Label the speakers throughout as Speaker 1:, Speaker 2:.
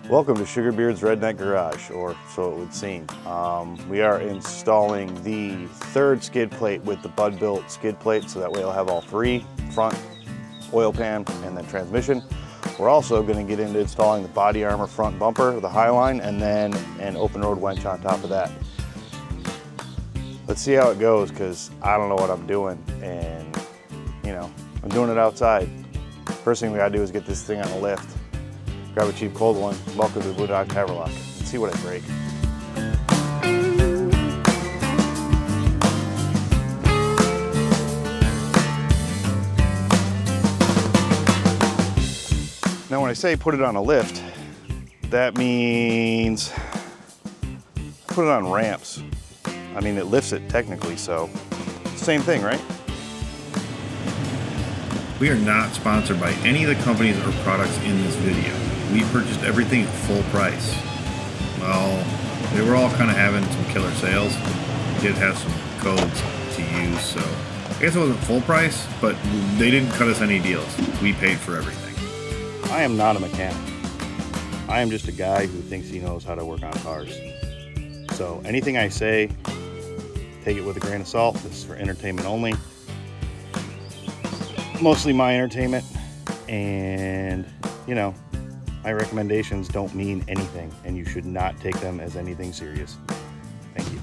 Speaker 1: Welcome to Sugarbeard's Redneck Garage, or so it would seem. We are installing the third skid plate with the BudBuilt skid plate, so that way it'll have all three: front, oil pan, and then transmission. We're also going to get into installing the body armor front bumper, the Highline, and then an OpenRoad winch on top of that. Let's see how it goes, because I don't know what I'm doing, and you know, I'm doing it outside. First thing we gotta do is get this thing on a lift. Grab a cheap cold one, welcome to the Blue Dog Tire Lock, and see what I break. Now when I say put it on a lift, that means put it on ramps. I mean, it lifts it technically, so same thing, right?
Speaker 2: We are not sponsored by any of the companies or products in this video. We purchased everything at full price. Well, they were all kind of having some killer sales. We did have some codes to use, so I guess it wasn't full price, but they didn't cut us any deals. We paid for everything.
Speaker 1: I am not a mechanic. I am just a guy who thinks he knows how to work on cars. So anything I say, take it with a grain of salt. This is for entertainment only. Mostly my entertainment, and you know, my recommendations don't mean anything, and you should not take them as anything serious. Thank you.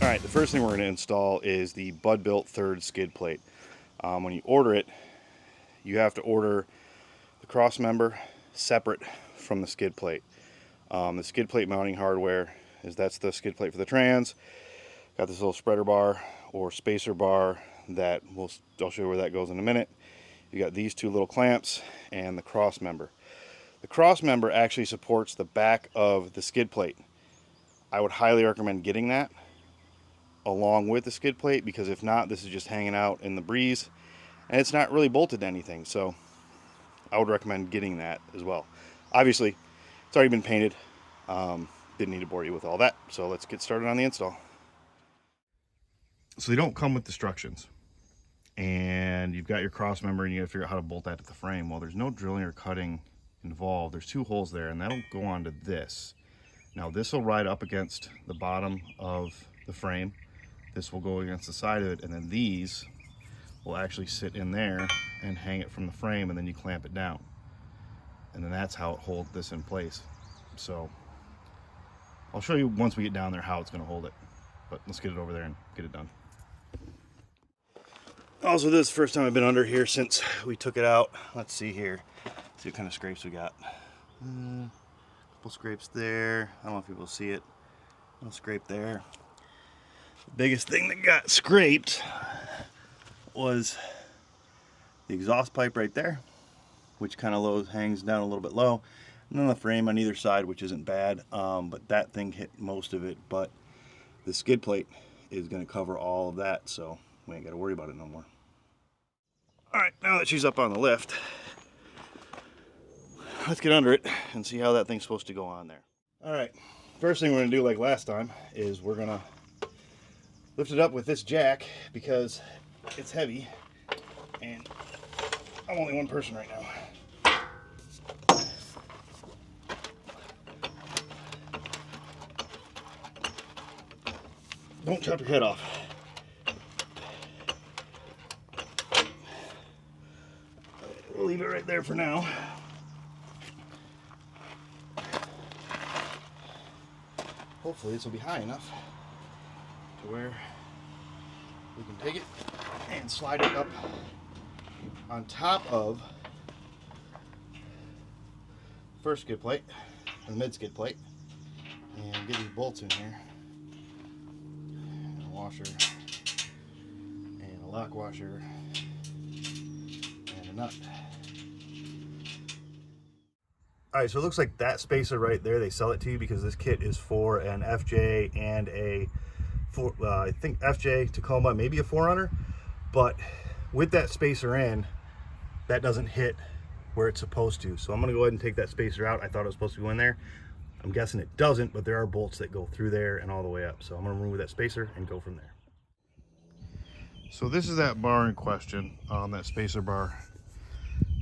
Speaker 1: All right, the first thing we're going to install is the BudBuilt third skid plate. When you order it, you have to order the cross member separate from the skid plate. The skid plate mounting hardware that's the skid plate for the trans. Got this little spreader bar or spacer bar that I'll show you where that goes in a minute. You got these two little clamps and the cross member. The cross member actually supports the back of the skid plate. I would highly recommend getting that along with the skid plate, because if not, this is just hanging out in the breeze and it's not really bolted to anything. So I would recommend getting that as well. Obviously, it's already been painted. Didn't need to bore you with all that. So let's get started on the install. So they don't come with instructions, and you've got your cross member and you got to figure out how to bolt that to the frame. Well, there's no drilling or cutting involved. There's two holes there, and that'll go onto this. Now this will ride up against the bottom of the frame. This will go against the side of it, and then these will actually sit in there and hang it from the frame, and then you clamp it down. And then that's how it holds this in place. So I'll show you once we get down there how it's going to hold it. But let's get it over there and get it done. Also, this is the first time I've been under here since we took it out. Let's see here. See what kind of scrapes we got. A couple scrapes there. I don't know if people see it. A little scrape there. The biggest thing that got scraped was the exhaust pipe right there, which kind of hangs down a little bit low. And then the frame on either side, which isn't bad. But that thing hit most of it. But the skid plate is going to cover all of that, so we ain't got to worry about it no more. All right, now that she's up on the lift, let's get under it and see how that thing's supposed to go on there. All right, first thing we're going to do, like last time, is we're going to lift it up with this jack because it's heavy, and I'm only one person right now. Don't chop your head off. We'll leave it right there for now. Hopefully this will be high enough to where we can take it and slide it up on top of the first skid plate, or the mid skid plate, and get these bolts in here. Washer and a lock washer and a nut. Alright, so it looks like that spacer right there, they sell it to you because this kit is for an FJ and I think FJ Tacoma, maybe a 4Runner, but with that spacer in, that doesn't hit where it's supposed to. So I'm going to go ahead and take that spacer out. I thought it was supposed to go in there. I'm guessing it doesn't, but there are bolts that go through there and all the way up. So I'm going to remove that spacer and go from there. So this is that bar in question, that spacer bar.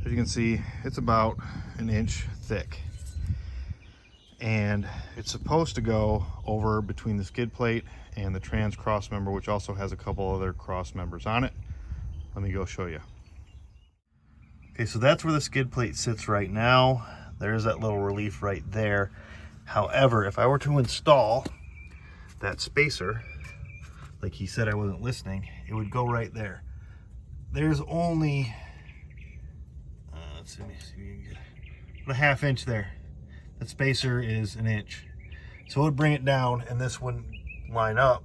Speaker 1: As you can see, it's about an inch thick. and it's supposed to go over between the skid plate and the trans cross member, which also has a couple other cross members on it. Let me go show you. Okay, so that's where the skid plate sits right now. There's that little relief right there. However, if I were to install that spacer, like he said I wasn't listening, it would go right there. There's only, let me see, about a ½ inch there. That spacer is an inch. So it would bring it down and this wouldn't line up.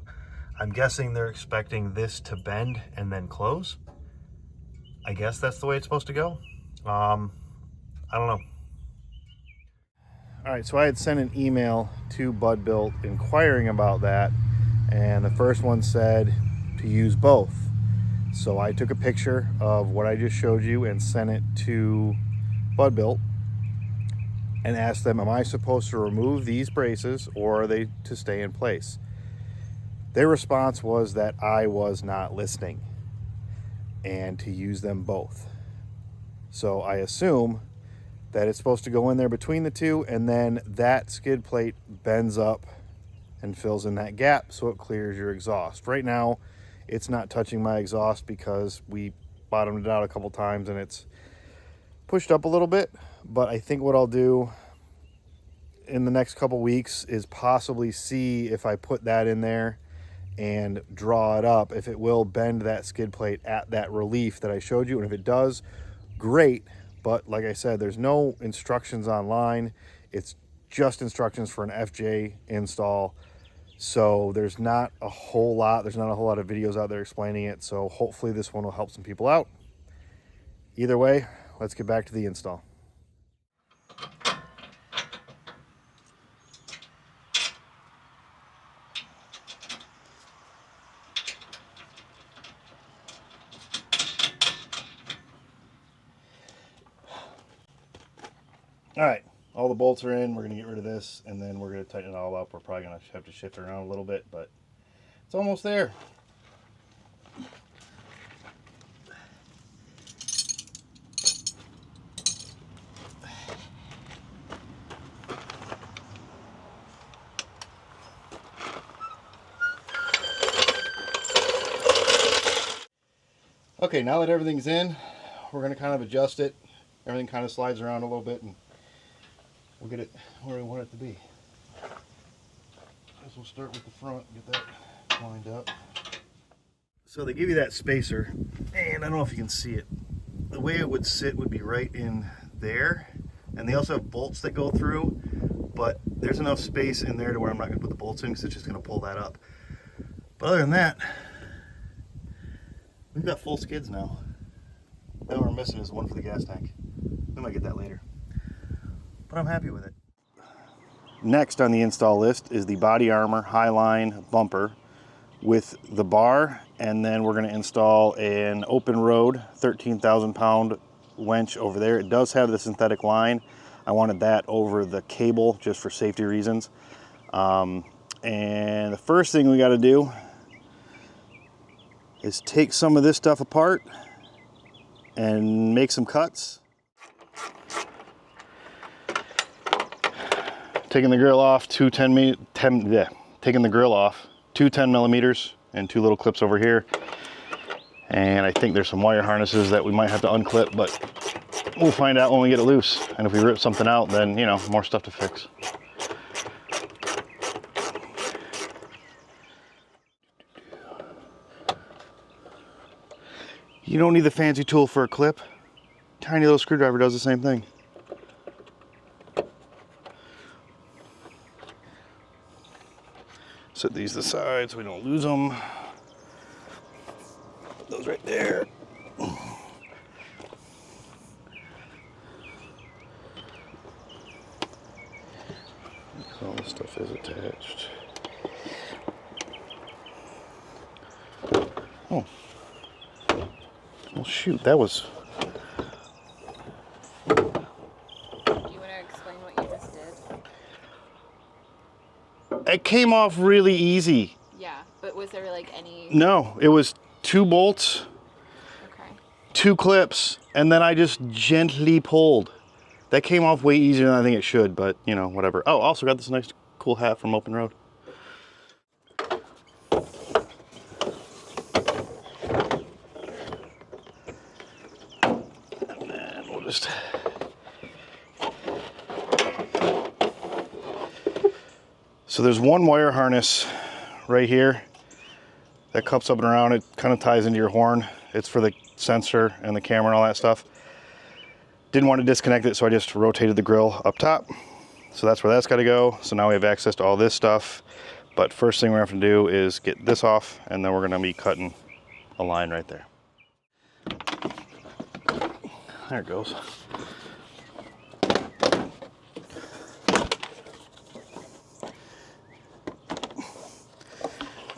Speaker 1: I'm guessing they're expecting this to bend and then close. I guess that's the way it's supposed to go. I don't know. All right, so I had sent an email to BudBuilt inquiring about that, and the first one said to use both. So I took a picture of what I just showed you and sent it to BudBuilt and asked them, am I supposed to remove these braces or are they to stay in place? Their response was that I was not listening and to use them both. So I assume that it's supposed to go in there between the two, and then that skid plate bends up and fills in that gap so it clears your exhaust. Right now, it's not touching my exhaust because we bottomed it out a couple times and it's pushed up a little bit. But I think what I'll do in the next couple weeks is possibly see if I put that in there and draw it up, if it will bend that skid plate at that relief that I showed you. And if it does, great. But like I said, there's no instructions online. It's just instructions for an FJ install. So there's not a whole lot of videos out there explaining it. So hopefully this one will help some people out. Either way, let's get back to the install. All right, all the bolts are in. We're gonna get rid of this and then we're gonna tighten it all up. We're probably gonna have to shift it around a little bit, but it's almost there. Okay, now that everything's in, we're gonna kind of adjust it. Everything kind of slides around a little bit and we'll get it where we want it to be. We'll start with the front, get that lined up. So they give you that spacer, and I don't know if you can see it. The way it would sit would be right in there, and they also have bolts that go through, but there's enough space in there to where I'm not going to put the bolts in because it's just going to pull that up. But other than that, we've got full skids now. All we're missing is one for the gas tank. We might get that later, but I'm happy with it. Next on the install list is the body armor Highline bumper with the bar, and then we're going to install an OpenRoad 13,000 pound winch over there. It does have the synthetic line. I wanted that over the cable just for safety reasons. And the first thing we got to do is take some of this stuff apart and make some cuts. Taking the grill off, taking the grill off, two 10 millimeters and two little clips over here. And I think there's some wire harnesses that we might have to unclip, but we'll find out when we get it loose. And if we rip something out, then, you know, more stuff to fix. You don't need the fancy tool for a clip. Tiny little screwdriver does the same thing. Set these to the side so we don't lose them. Put those right there. All this stuff is attached. Oh. Well, shoot, that was...
Speaker 3: Do you want to explain what you just did?
Speaker 1: It came off really easy.
Speaker 3: Yeah, but was there like any...
Speaker 1: No, it was 2 bolts,
Speaker 3: Okay.
Speaker 1: 2 clips, and then I just gently pulled. That came off way easier than I think it should, but you know, whatever. Oh, also got this nice cool hat from OpenRoad. And then we'll just... So there's one wire harness right here that cups up and around. It kind of ties into your horn. It's for the sensor and the camera and all that stuff. Didn't want to disconnect it, so I just rotated the grill up top. So that's where that's got to go. So now we have access to all this stuff. But first thing we're going to have to do is get this off, and then we're going to be cutting a line right there. There it goes.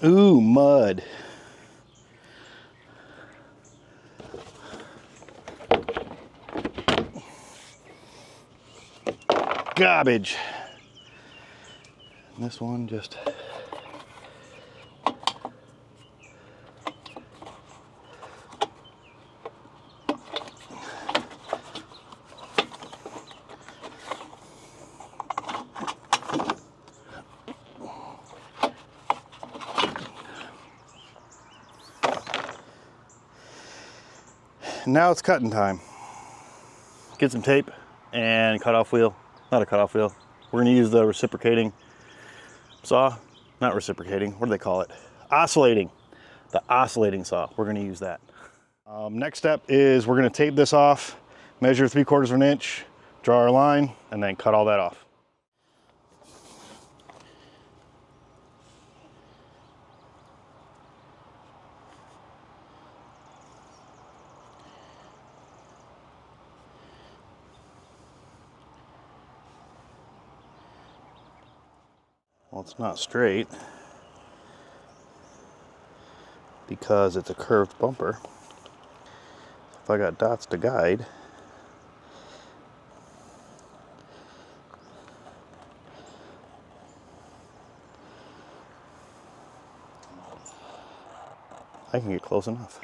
Speaker 1: Ooh, mud. Garbage. And this one just... Now it's cutting time. Get some tape and cutoff wheel. Not a cutoff wheel. We're gonna use the reciprocating saw. Not reciprocating, what do they call it? Oscillating. The oscillating saw, we're gonna use that. Next step is we're gonna tape this off, measure 3/4 of an inch, draw our line, and then cut all that off. Well, it's not straight because it's a curved bumper. If I got dots to guide, I can get close enough.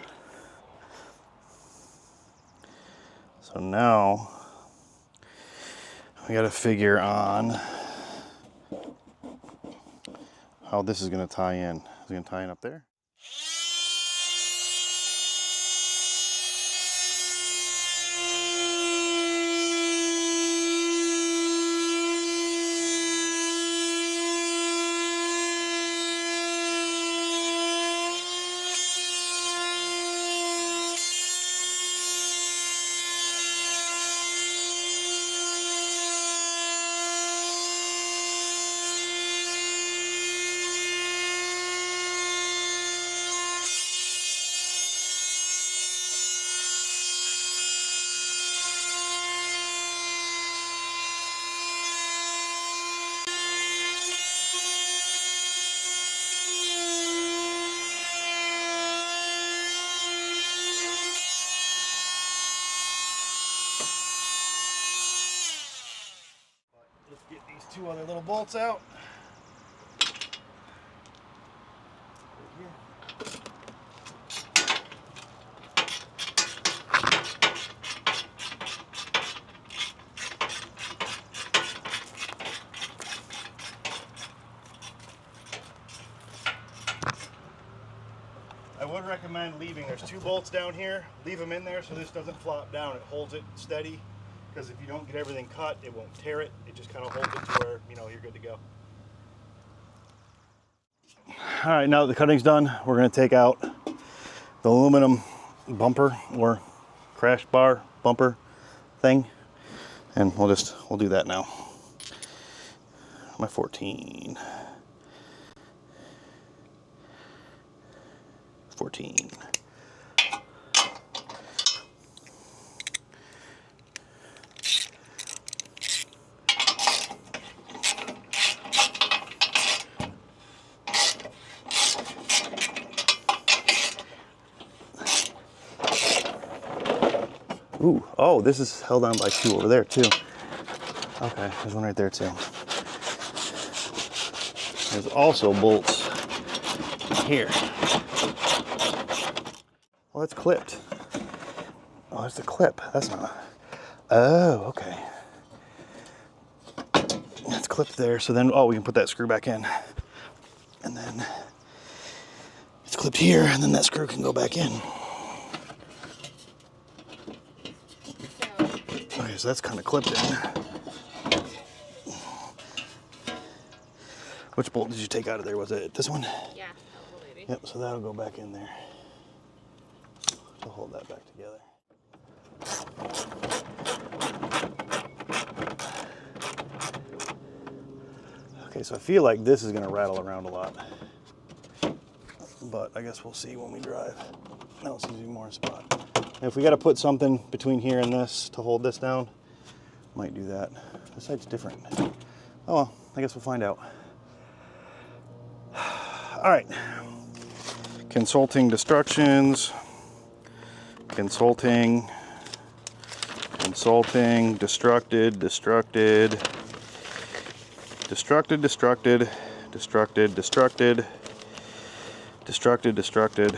Speaker 1: So now we got to figure on how this is going to tie in. Is it going to tie in up there? Let's get these two other little bolts out. I would recommend leaving. There's 2 bolts down here. Leave them in there so this doesn't flop down. It holds it steady. Because if you don't get everything cut, it won't tear it. It just kind of holds it to where, you know, you're good to go. All right, now that the cutting's done, we're going to take out the aluminum bumper or crash bar bumper thing, and we'll do that now. My 14. Ooh, oh, this is held on by 2 over there too. Okay, there's one right there too. There's also bolts here. Well, that's clipped. Oh, that's the clip. That's not. Oh, okay. clipped there, so then, oh, we can put that screw back in. And then it's clipped here, and then that screw can go back in. Okay, so that's kind of clipped in. Which bolt did you take out of there? Was it this one?
Speaker 3: Yeah, that little lady.
Speaker 1: Yep, so that'll go back in there. So hold that back together. Okay, so I feel like this is gonna rattle around a lot. But I guess we'll see when we drive. Now it seems to be more in spot. And if we gotta put something between here and this to hold this down, might do that. This side's different. Oh well, I guess we'll find out. All right. Consulting destructions. Consulting, destructed, destructed, destructed, destructed, destructed.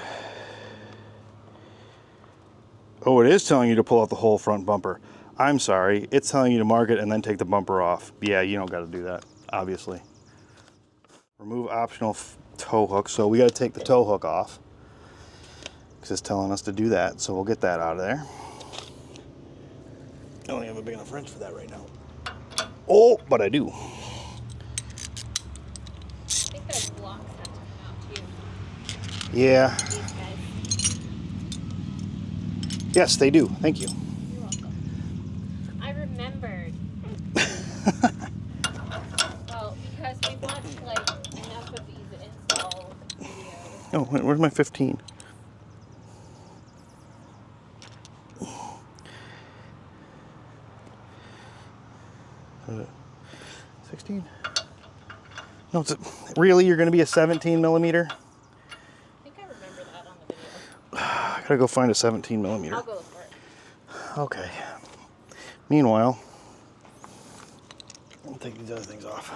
Speaker 1: Oh, it is telling you to pull out the whole front bumper. I'm sorry, it's telling you to mark it and then take the bumper off. Yeah, you don't got to do that, obviously. Remove optional tow hook, so we got to take the tow hook off. It's telling us to do that, so we'll get that out of there. I don't have a big enough wrench for that right now. Oh, but I do.
Speaker 3: I think those blocks have to come out too.
Speaker 1: Yeah.
Speaker 3: These guys.
Speaker 1: Yes, they do. Thank you.
Speaker 3: You're welcome. I remembered. Well, because we watched like enough of these install videos.
Speaker 1: Oh, where's my 15? 16? No, really? You're going to be a 17 millimeter?
Speaker 3: I think I remember that on the video.
Speaker 1: I gotta go find a 17 millimeter.
Speaker 3: I'll go for it.
Speaker 1: Okay. Meanwhile, I'll take these other things off.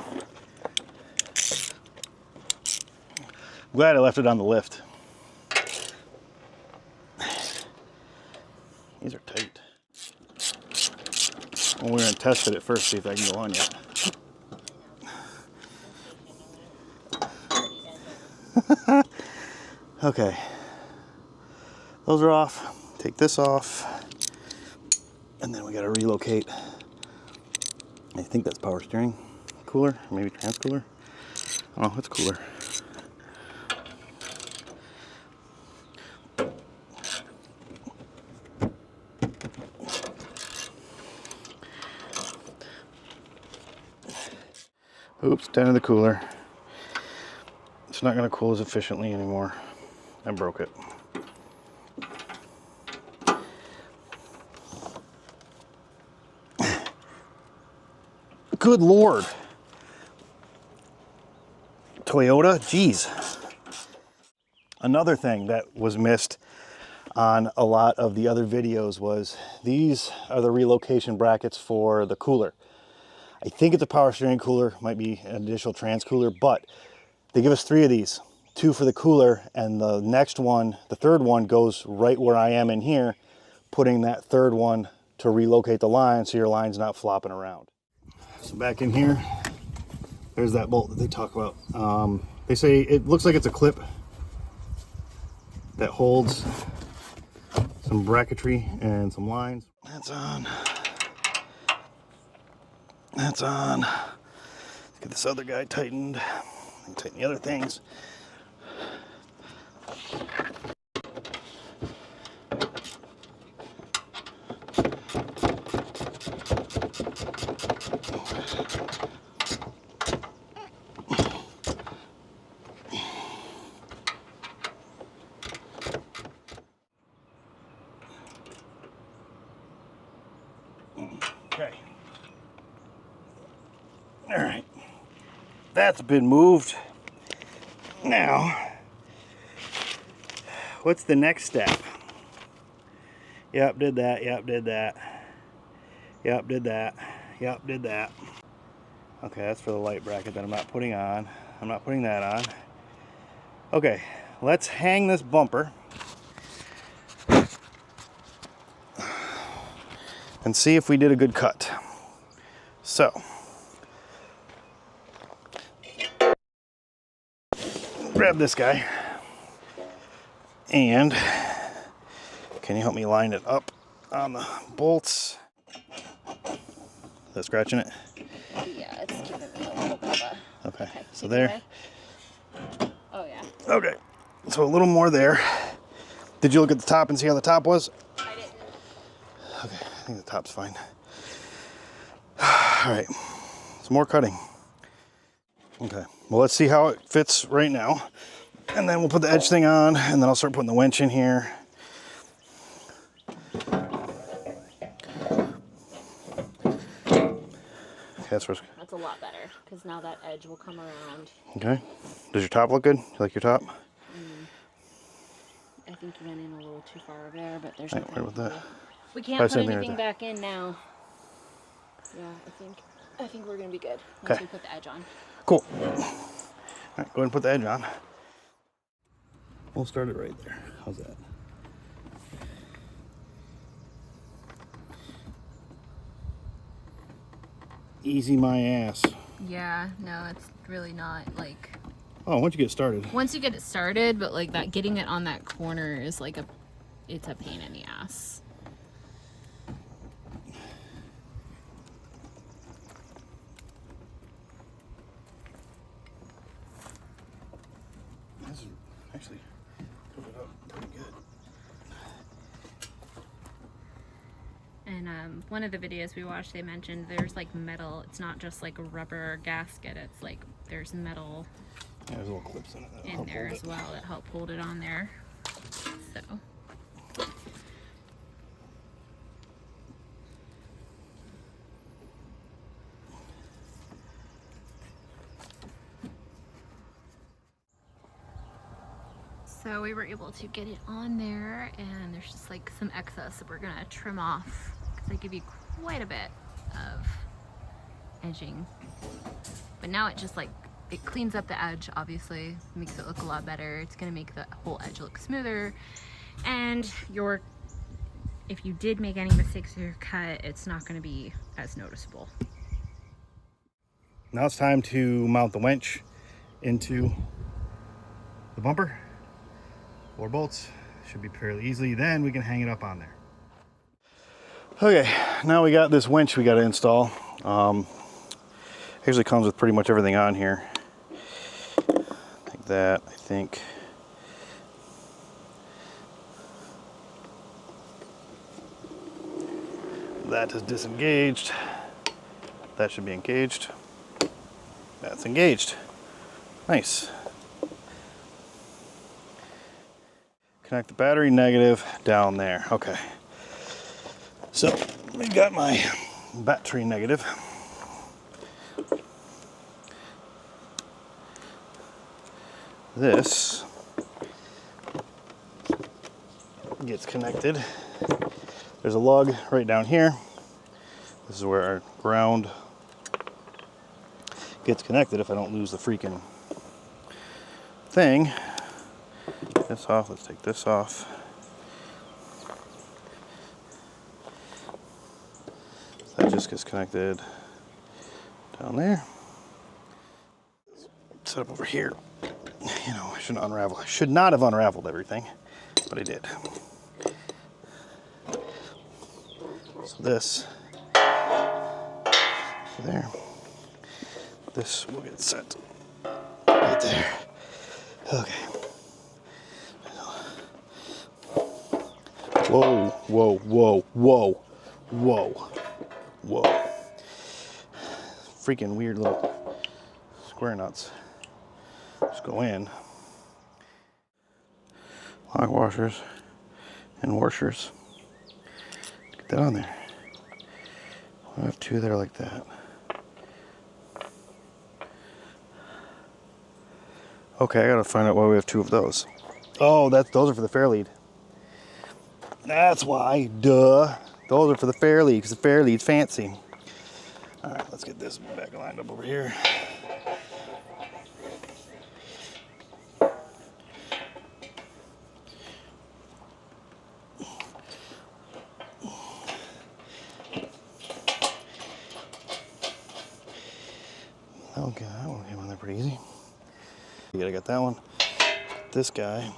Speaker 1: I'm glad I left it on the lift. These are tight. Well, we're going to test it at first, see if I can go on yet. Okay. Those are off. Take this off. And then we got to relocate. I think that's power steering cooler, maybe trans cooler. Oh, it's cooler. Oops, down to the cooler. It's not going to cool as efficiently anymore. I broke it. Good Lord. Toyota, geez. Another thing that was missed on a lot of the other videos was these are the relocation brackets for the cooler. I think it's a power steering cooler, might be an additional trans cooler, but they give us 3 of these, 2 for the cooler, and the next one, the third one, goes right where I am in here, putting that third one to relocate the line so your line's not flopping around. So back in here, there's that bolt that they talk about. They say it looks like it's a clip that holds some bracketry and some lines. That's on. That's on. Let's get this other guy tightened and tighten the other things. Okay. All right. That's been moved. Now, what's the next step? Yep, did that. Yep, did that. Yep, did that. Yep, did that. Okay, that's for the light bracket that I'm not putting on. I'm not putting that on. Okay, let's hang this bumper and see if we did a good cut. So, grab this guy. And can you help me line it up on the bolts? Is that scratching it?
Speaker 3: Yeah, it's giving me a little bit of a...
Speaker 1: Okay, so
Speaker 3: take it
Speaker 1: there.
Speaker 3: away. Oh, yeah.
Speaker 1: Okay, so a little more there. Did you look at the top and see how the top was?
Speaker 3: I didn't.
Speaker 1: Okay, I think the top's fine. All right, some more cutting. Okay, well, let's see how it fits right now. And then we'll put the edge thing on, and then I'll start putting the winch in here. Okay,
Speaker 3: That's a lot better, because now that edge will come around.
Speaker 1: Okay. Does your top look good? You like your top?
Speaker 3: I think you went in a little too far there, but there's
Speaker 1: Right,
Speaker 3: nothing
Speaker 1: right with
Speaker 3: to do.
Speaker 1: that.
Speaker 3: We can't
Speaker 1: Probably
Speaker 3: put
Speaker 1: same thing right
Speaker 3: anything
Speaker 1: there.
Speaker 3: back in now. Yeah, I think we're gonna be good once
Speaker 1: Okay.
Speaker 3: we put the edge on.
Speaker 1: Cool. All right, go ahead and put the edge on. We'll start it right there. How's that? Easy my ass.
Speaker 3: Yeah, no, it's really not like...
Speaker 1: Oh, once you get started.
Speaker 3: Once you get it started, but like that, getting it on that corner is like it's a pain in the ass.
Speaker 1: This is actually put it up pretty good.
Speaker 3: And one of the videos we watched, they mentioned there's like metal. It's not just like a rubber gasket. It's like there's metal
Speaker 1: Yeah, there's little clips in it that'll
Speaker 3: in
Speaker 1: help
Speaker 3: there
Speaker 1: hold
Speaker 3: as
Speaker 1: it.
Speaker 3: well that help hold it on there. So. So we were able to get it on there, and there's just like some excess that we're gonna trim off because they give you quite a bit of edging. But now it just like, it cleans up the edge, obviously, makes it look a lot better. It's gonna make the whole edge look smoother. And if you did make any mistakes with your cut, it's not gonna be as noticeable.
Speaker 1: Now it's time to mount the winch into the bumper. 4 bolts, should be fairly easily. Then we can hang it up on there. Okay, now we got this winch we got to install. Actually comes with pretty much everything on here. Like that, I think. That is disengaged. That should be engaged. That's engaged. Nice. Connect the battery negative down there. Okay. So we got my battery negative. This gets connected. There's a lug right down here. This is where our ground gets connected if I don't lose the freaking thing. This off, let's take this off. That just gets connected down there. Set up over here. You know, I shouldn't unravel. I should not have unraveled everything, but I did. So this, there. This will get set right there. Okay. Whoa, whoa, whoa, whoa, whoa, whoa. Freaking weird little square nuts. Just go in. Lock washers and washers. Get that on there. I have 2 that are like that. Okay, I gotta find out why we have 2 of those. Oh, those are for the fair lead. That's why, duh. Those are for the fair lead, because the fair lead's fancy. All right, let's get this back lined up over here. Okay, that one came on there pretty easy. I got that one. put this guy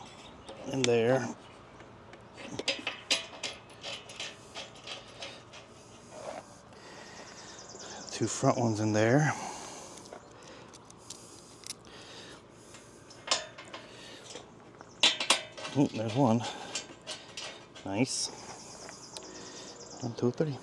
Speaker 1: in there. Two front ones in there. Oh, there's one. Nice. 1, 2, 3.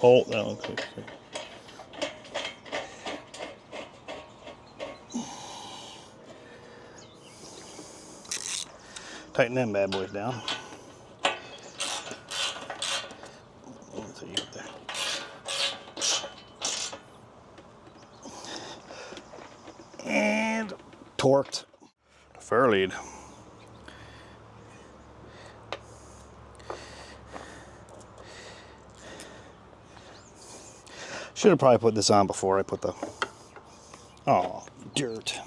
Speaker 1: Oh, that one quick. Tighten them bad boys down. Let's see you up there. And torqued. Fair lead. Should have probably put this on before I put the, oh, dirt.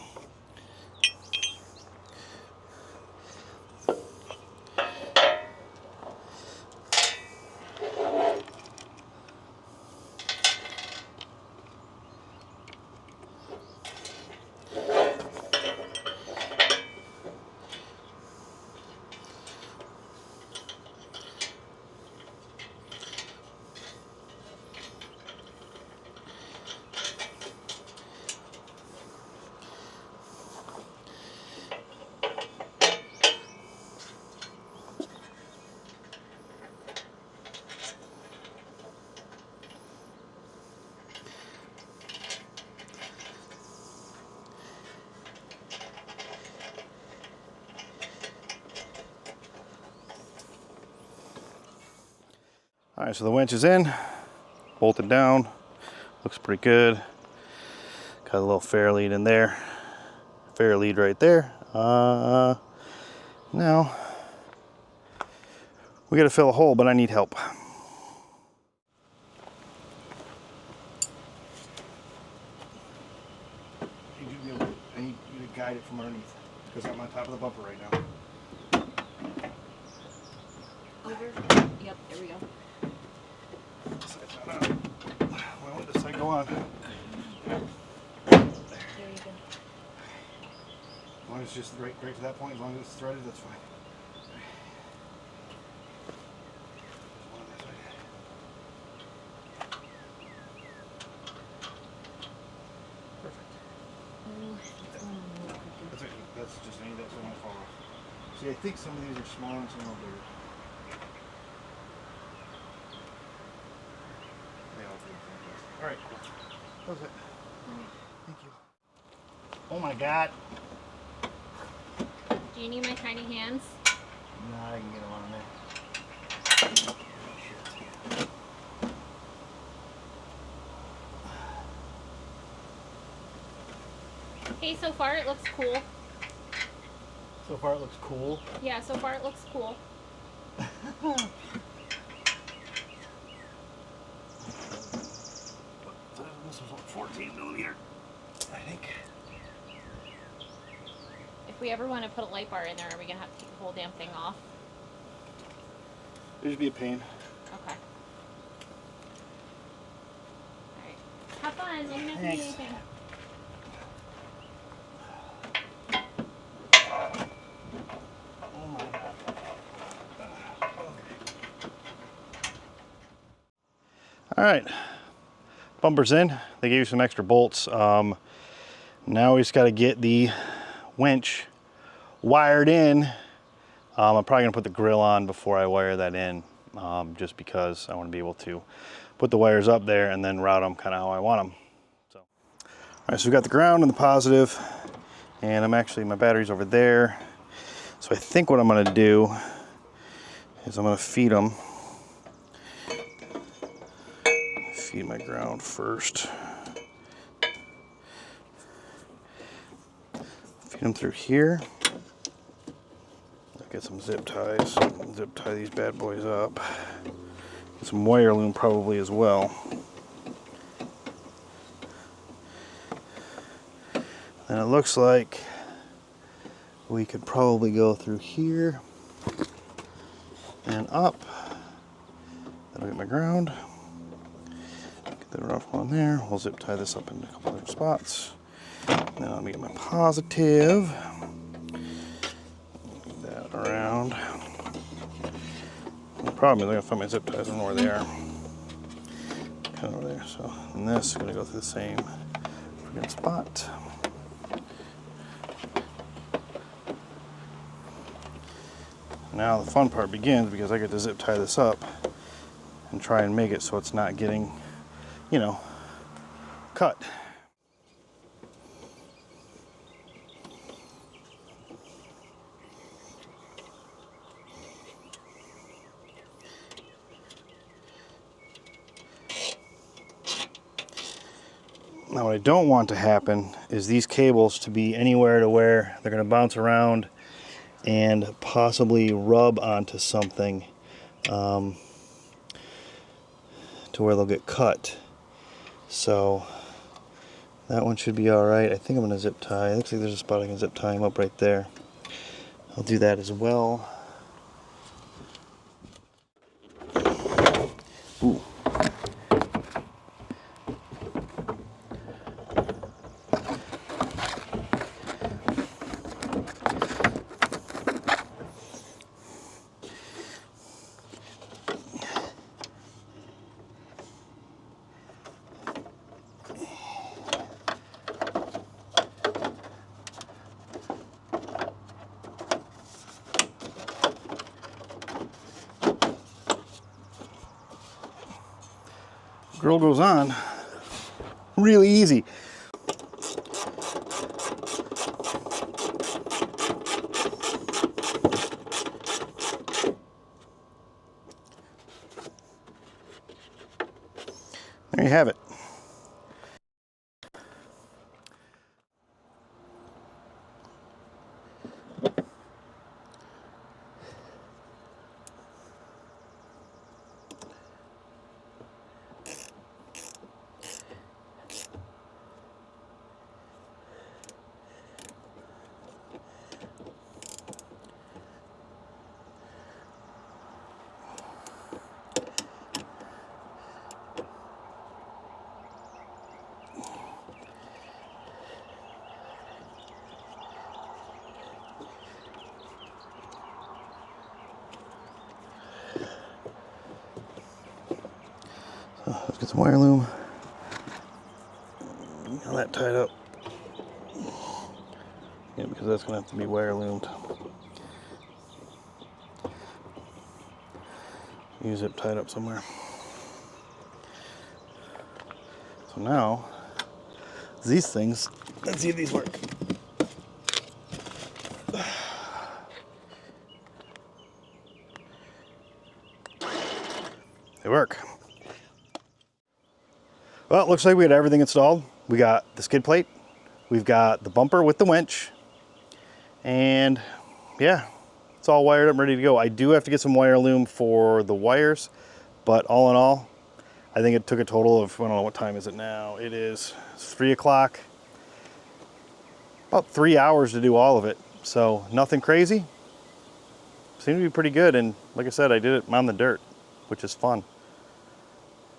Speaker 1: All right, so the winch is in, bolted down, looks pretty good. Got a little fair lead in there, fair lead right there. Now we got to fill a hole, but I need help. I need you to guide it from underneath because I'm on top of the bumper right now.
Speaker 3: Over. Yep, there we go.
Speaker 1: Why won't this side go on?
Speaker 3: There you go.
Speaker 1: As long as it's just right to that point, as long as it's threaded, that's fine. That's just any that's going to fall off. See, I think some of these are smaller and some are bigger. They all fit. All right, cool. That was it. Thank you. Oh my God.
Speaker 3: Do you need my tiny hands?
Speaker 1: Nah, I can get them on there.
Speaker 3: Hey, so far it looks cool.
Speaker 1: So far it looks cool.
Speaker 3: Yeah, so far it looks cool.
Speaker 1: This was 14 millimeter, I think.
Speaker 3: If we ever want to put a light bar in there, are we going to have to take the whole damn thing off?
Speaker 1: It'd just be a pain.
Speaker 3: Okay. Alright. Have fun. Let me know if you need anything.
Speaker 1: All right, bumper's in. They gave you some extra bolts. Now we just got to get the winch wired in. I'm probably gonna put the grill on before I wire that in, just because I want to be able to put the wires up there and then route them kind of how I want them. So, all right, so we got the ground and the positive, and my battery's over there. So I think what I'm gonna do is I'm gonna feed them. Feed my ground first. Feed them through here. I'll get some zip ties. Zip tie these bad boys up. Get some wire loom probably as well. And it looks like we could probably go through here and up. That'll get my ground. Get the rough one there. We'll zip tie this up in a couple different spots. Now let me get my positive. Move that around. The problem is I gotta find my zip ties. I don't know where they are. Kind of over there. So, and this is gonna go through the same freaking spot. Now the fun part begins because I get to zip tie this up and try and make it so it's not getting, you know, cut. Now what I don't want to happen is these cables to be anywhere to where they're going to bounce around and possibly rub onto something to where they'll get cut. So that one should be alright. I think I'm going to zip tie. It looks like there's a spot I can zip tie them up right there. I'll do that as well. Ooh. Grill goes on really easy. There you have it. Let's get some wire loom. Get that tied up. Yeah, because that's going to have to be wire loomed. Use it tied up somewhere. So now, these things, let's see if these work. They work. Well, it looks like we had everything installed. We got the skid plate, we've got the bumper with the winch, and yeah, it's all wired up and ready to go. I do have to get some wire loom for the wires, but all in all, I think it took a total of, I don't know, what time is it now? It's 3 o'clock. About 3 hours to do all of it. So nothing crazy. Seemed to be pretty good, and like I said, I did it on the dirt, which is fun.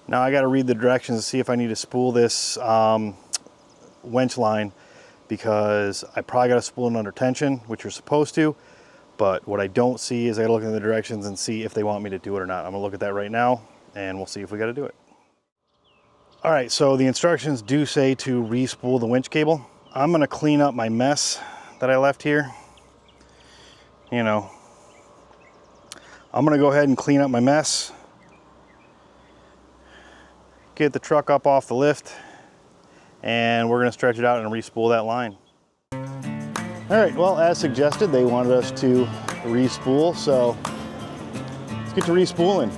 Speaker 1: Now I got to read the directions to see if I need to spool this winch line, because I probably got to spool it under tension, which you're supposed to. But what I don't see is I got to look in the directions and see if they want me to do it or not. I'm gonna look at that right now, and we'll see if we got to do it. All right, so the instructions do say to re-spool the winch cable. I'm gonna clean up my mess that I left here. You know, I'm gonna go ahead and clean up my mess. Get the truck up off the lift, and we're gonna stretch it out and re-spool that line. All right, well, as suggested, they wanted us to re-spool, so let's get to re-spooling.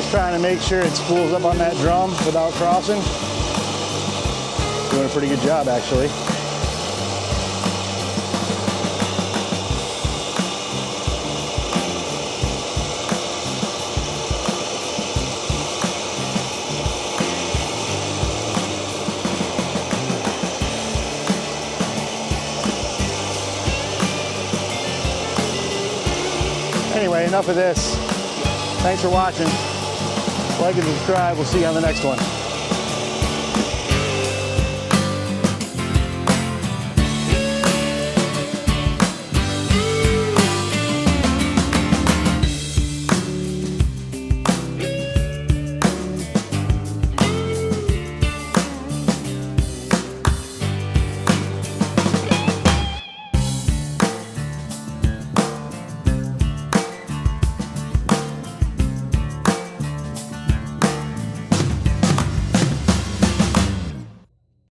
Speaker 1: trying to make sure it spools up on that drum without crossing. Doing a pretty good job, actually. Anyway, enough of this. Thanks for watching. Like and subscribe. We'll see you on the next one.